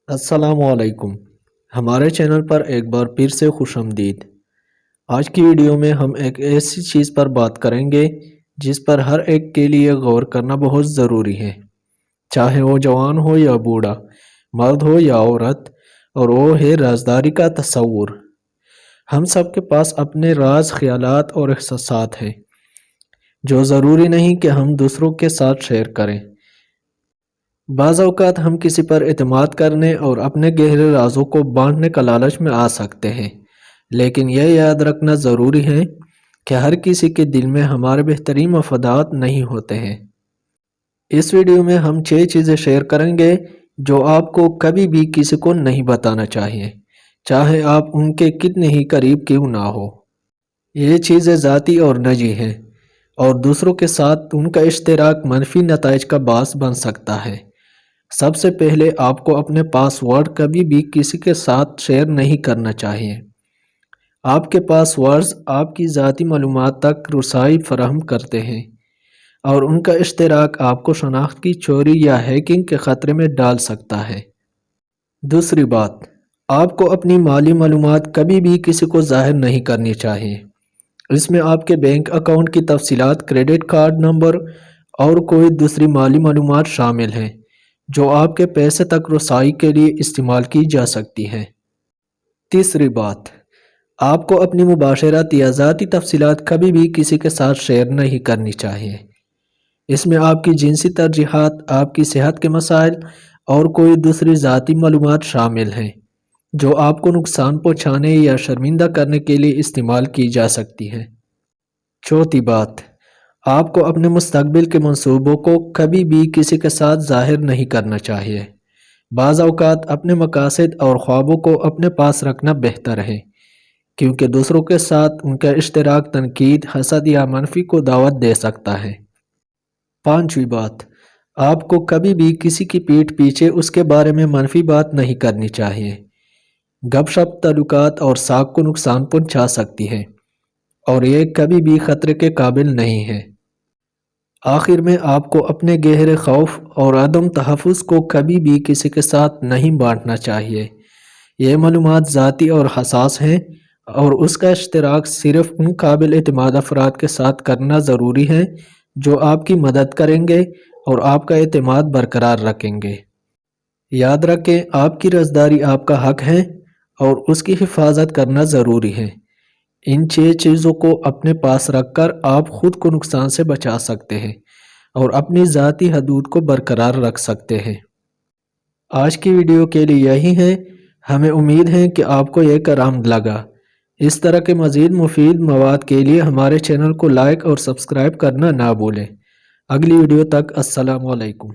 السلام علیکم، ہمارے چینل پر ایک بار پھر سے خوش آمدید۔ آج کی ویڈیو میں ہم ایک ایسی چیز پر بات کریں گے جس پر ہر ایک کے لیے غور کرنا بہت ضروری ہے، چاہے وہ جوان ہو یا بوڑھا، مرد ہو یا عورت، اور وہ ہے رازداری کا تصور۔ ہم سب کے پاس اپنے راز، خیالات اور احساسات ہیں جو ضروری نہیں کہ ہم دوسروں کے ساتھ شیئر کریں۔ بعض اوقات ہم کسی پر اعتماد کرنے اور اپنے گہرے رازوں کو بانٹنے کا لالچ میں آ سکتے ہیں، لیکن یہ یاد رکھنا ضروری ہے کہ ہر کسی کے دل میں ہمارے بہترین مفادات نہیں ہوتے ہیں۔ اس ویڈیو میں ہم 6 چیزیں شیئر کریں گے جو آپ کو کبھی بھی کسی کو نہیں بتانا چاہیے، چاہے آپ ان کے کتنے ہی قریب کیوں نہ ہو۔ یہ چیزیں ذاتی اور نجی ہیں، اور دوسروں کے ساتھ ان کا اشتراک منفی نتائج کا باعث بن سکتا ہے۔ سب سے پہلے آپ کو اپنے پاس ورڈ کبھی بھی کسی کے ساتھ شیئر نہیں کرنا چاہیے۔ آپ کے پاس ورڈز آپ کی ذاتی معلومات تک رسائی فراہم کرتے ہیں، اور ان کا اشتراک آپ کو شناخت کی چوری یا ہیکنگ کے خطرے میں ڈال سکتا ہے۔ دوسری بات، آپ کو اپنی مالی معلومات کبھی بھی کسی کو ظاہر نہیں کرنی چاہیے۔ اس میں آپ کے بینک اکاؤنٹ کی تفصیلات، کریڈٹ کارڈ نمبر اور کوئی دوسری مالی معلومات شامل ہیں جو آپ کے پیسے تک رسائی کے لیے استعمال کی جا سکتی ہیں۔ تیسری بات، آپ کو اپنی مباشرت یا ذاتی تفصیلات کبھی بھی کسی کے ساتھ شیئر نہیں کرنی چاہیے۔ اس میں آپ کی جنسی ترجیحات، آپ کی صحت کے مسائل اور کوئی دوسری ذاتی معلومات شامل ہیں جو آپ کو نقصان پہنچانے یا شرمندہ کرنے کے لیے استعمال کی جا سکتی ہیں۔ چوتھی بات، آپ کو اپنے مستقبل کے منصوبوں کو کبھی بھی کسی کے ساتھ ظاہر نہیں کرنا چاہیے۔ بعض اوقات اپنے مقاصد اور خوابوں کو اپنے پاس رکھنا بہتر ہے، کیونکہ دوسروں کے ساتھ ان کا اشتراک تنقید، حسد یا منفی کو دعوت دے سکتا ہے۔ پانچویں بات، آپ کو کبھی بھی کسی کی پیٹھ پیچھے اس کے بارے میں منفی بات نہیں کرنی چاہیے۔ گپ شپ تعلقات اور ساکھ کو نقصان پہنچا سکتی ہے، اور یہ کبھی بھی خطرے کے قابل نہیں ہے۔ آخر میں، آپ کو اپنے گہرے خوف اور عدم تحفظ کو کبھی بھی کسی کے ساتھ نہیں بانٹنا چاہیے۔ یہ معلومات ذاتی اور حساس ہیں، اور اس کا اشتراک صرف ان قابل اعتماد افراد کے ساتھ کرنا ضروری ہے جو آپ کی مدد کریں گے اور آپ کا اعتماد برقرار رکھیں گے۔ یاد رکھیں، آپ کی رازداری آپ کا حق ہے، اور اس کی حفاظت کرنا ضروری ہے۔ ان 6 چیزوں کو اپنے پاس رکھ کر آپ خود کو نقصان سے بچا سکتے ہیں اور اپنی ذاتی حدود کو برقرار رکھ سکتے ہیں۔ آج کی ویڈیو کے لیے یہی ہے۔ ہمیں امید ہے کہ آپ کو یہ کارآمد لگا۔ اس طرح کے مزید مفید مواد کے لیے ہمارے چینل کو لائک اور سبسکرائب کرنا نہ بھولیں۔ اگلی ویڈیو تک السلام علیکم۔